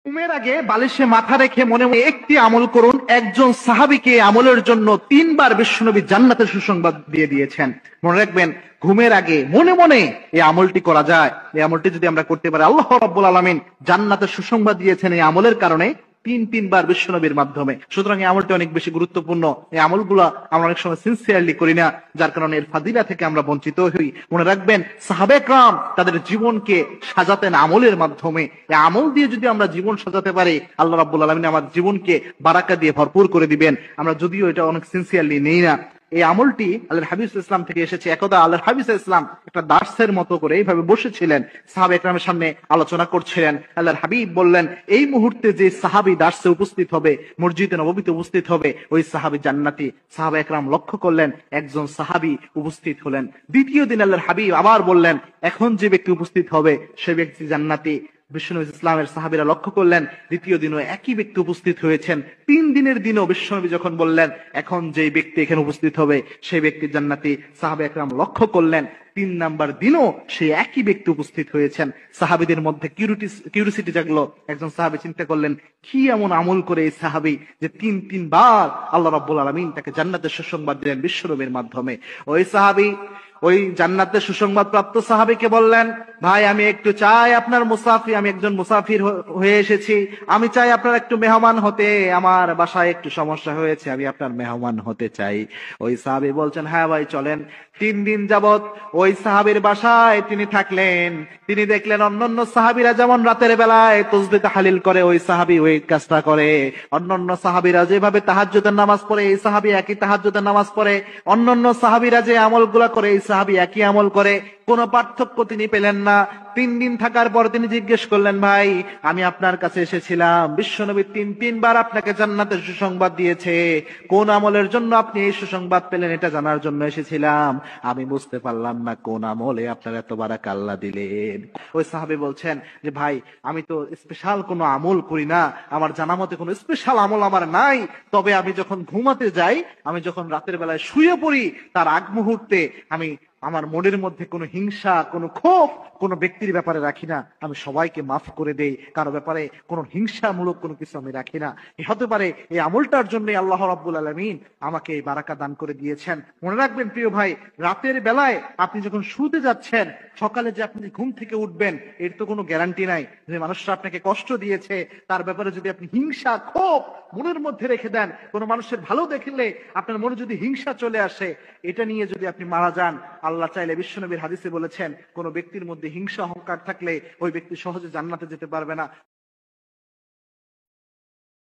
ঘুমের আগে বালিশে মাথা রেখে মনে মনে একটি আমল করুন। একজন সাহাবীকে আমলের জন্য 3 বার বিশ্বনবী জান্নাতের সুসংবাদ দিয়ে দিয়েছেন। মনে রাখবেন, ঘুমের আগে মনে মনে এই আমলটি করা যায়। এই আমলটি যদি আমরা করতে পারি, আল্লাহ রাব্বুল আলামিন জান্নাতের সুসংবাদ দিয়েছেন এই আমলের কারণে তিনবার বিশ্বনবীর মাধ্যমে। সুতরাং এই আমলটি অনেক বেশি গুরুত্বপূর্ণ। এই আমলগুলা আমরা অনেক সময় সিনসিয়ারলি করি না, যার কারণে এর ফাদিলা থেকে আমরা বঞ্চিত হই। মনে রাখবেন, সাহাবে کرام তাদের জীবনকে সাজাতেন আমলের মাধ্যমে। এই আমল দিয়ে যদি আমরা জীবন সাজাতে পারি, আল্লাহ রাব্বুল আলামিন আমার জীবনকে বারাকা দিয়ে ভরপুর করে দিবেন। আমরা যদিও এটা অনেক সিনসিয়ারলি নেই না। এই আমলটি আল্লাহর হাবিব সাল্লাল্লাহু আলাইহি ওয়াসাল্লাম থেকে এসেছে। একদা আল্লাহর হাবিব সাল্লাল্লাহু আলাইহি ওয়াসাল্লাম একটা দার্সের মতো করে এইভাবে বসেছিলেন, সাহাবা একরামের সামনে আলোচনা করছিলেন। আল্লাহর হাবিব বললেন, এই মুহূর্তে যে সাহাবী দার্সে উপস্থিত হবে, মসজিদে নববীতে উপস্থিত হবে, ওই সাহাবী জান্নাতি। সাহাবা একরাম লক্ষ্য করলেন, একজন সাহাবী উপস্থিত হলেন। দ্বিতীয় দিন আল্লাহর হাবিব আবার বললেন, এখন যে ব্যক্তি উপস্থিত হবে সে ব্যক্তি জান্নাতি। বিশ্বনবী ইসলামের সাহাবীরা লক্ষ্য করলেন, দ্বিতীয় দিনও একই ব্যক্তি উপস্থিত হয়েছেন। 3 দিনের দিনও বিশ্বনবী যখন বললেন, এখন যে ব্যক্তি এখানে উপস্থিত হবে সেই ব্যক্তি জান্নাতি, সাহাবা একরাম লক্ষ্য করলেন 3 নাম্বার দিনও সেই একই ব্যক্তি উপস্থিত হয়েছেন। সাহাবীদের মধ্যে কিউরিসিটি জাগলো। একজন সাহাবী চিন্তা করলেন, কি এমন আমল করে এই সাহাবী যে 3বার আল্লাহ রাব্বুল আলামিন তাকে জান্নাতের সুসংবাদ দিলেন বিশ্বনবীর মাধ্যমে। ওই সাহাবী ওই জান্নাতের সুসংবাদ প্রাপ্ত সাহাবীকে বললেন, ভাই আমি একটু চাই আপনার মুসাফির, আমি একজন মুসাফির হয়ে এসেছি, আমি চাই আপনার একটু মেহমান হতে, আমার বাসায় একটু সমস্যা হয়েছে, আমি আপনার মেহমান হতে চাই। ওই সাহাবী বলছেন, হ্যাঁ ভাই চলেন। 3 দিন যাবত ওই সাহাবীর বাসায় তিনি থাকলেন। তিনি দেখলেন অন্যান্য সাহাবীরা যেমন রাতের বেলায় তাসবিহ তাহলিল করে, ওই সাহাবী ওই কাজটা করে। অন্যান্য সাহাবীরা যেভাবে তাহাজ্জুদের নামাজ পড়ে, এই সাহাবী একই তাহাজ্জুদের নামাজ পড়ে। অন্যান্য সাহাবীরা যে আমলগুলা করে, এই সাহাবী একই আমল করে। কোনো পার্থক্য তিনি পেলেন না। 3 দিন থাকার পর তিনি জিজ্ঞেস করলেন, ভাই আমি আপনার কাছে এসেছিলাম, বিশ্বনবী 3বার আপনাকে জান্নাতের সুসংবাদ দিয়েছে, কোন আমলের জন্য আপনি এই সুসংবাদ পেলেন এটা জানার জন্য এসেছিলাম। আমি বুঝতে পারলাম না কোন আমলে আপনার এত বারাকা আল্লাহ দিলেন। ওই সাহাবী বলছেন যে, ভাই আমি তো স্পেশাল কোনো আমল করি না, আমার জানা মতে কোনো স্পেশাল আমল আমার নাই। তবে আমি যখন ঘুমাতে যাই, আমি যখন রাতের বেলায় শুয়ে পড়ি, তার আগ মুহূর্তে আমি আমার মনের মধ্যে কোনো হিংসা, কোনো ক্ষোভ কোনো ব্যক্তির ব্যাপারে রাখি না। আমি সবাইকে মাফ করে দেই, কারো ব্যাপারে কোনো হিংসামূলক কোনো কিছু আমি রাখি না। হতে পারে এই আমলটার জন্য আল্লাহ রাব্বুল আলামিন আমাকে এই বারাকা দান করে দিয়েছেন। মনে রাখবেন প্রিয় ভাই, রাতের বেলায় আপনি যখন শুতে যাচ্ছেন, সকালে যে আপনি ঘুম থেকে উঠবেন এর তো কোনো গ্যারান্টি নাই। যে মানুষরা আপনাকে কষ্ট দিয়েছে তার ব্যাপারে যদি আপনি হিংসা, ক্ষোভ মনের মধ্যে রেখে দেন, কোনো মানুষের ভালো দেখলে আপনার মনে যদি হিংসা চলে আসে, এটা নিয়ে যদি আপনি মারা যান, আল্লাহ চাইলে, বিশ্বনবীর হাদিসে বলেছেন, কোন ব্যক্তির মধ্যে হিংসা অহংকার থাকলে ওই ব্যক্তি সহজে জান্নাতে যেতে পারবে না।